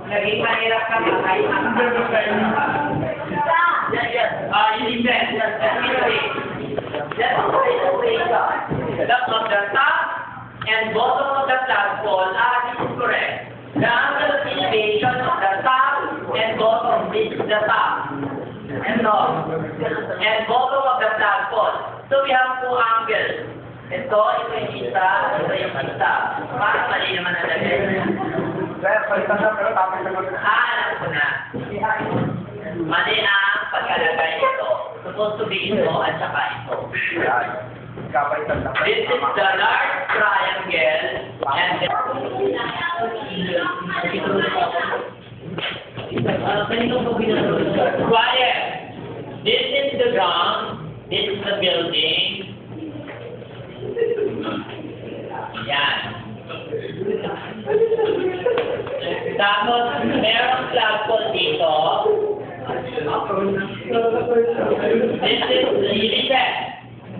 Naging mahirap ka ba? Kahit the top of the top and bottom of the flagpole are correct. The angle of elevation of the top and bottom is the top and bottom of the flagpole. So we have two angles. Ito yung isa, ito yung isa. Parang mali naman ang lagay. Alam ko na. Mali ang pagkalagay ito. Supposed to be ito at saka ito. This is the large triangle and quiet. This is the ground. This is the building. Yan. Tapos, merong flagpole dito.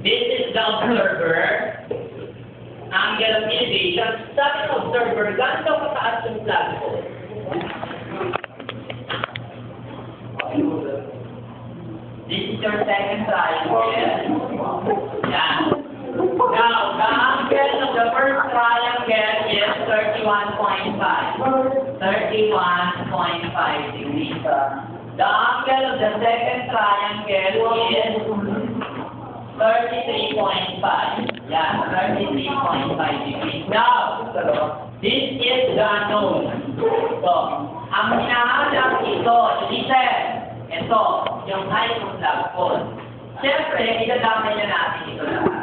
This is the observer. Angle of elevation. Sabi ng observer, ganito kataas yung flagpole. This is your second triangle. Yan. Now, the angle of the first triangle is 31.5. 31.5 degrees. The angle of the second triangle is 33.5. Yeah, 33.5 degrees. Now, this is the unknown. So, ang hinahanap ito, ito, yung height ng flagpole. Siyempre, idadamay na natin ito lang.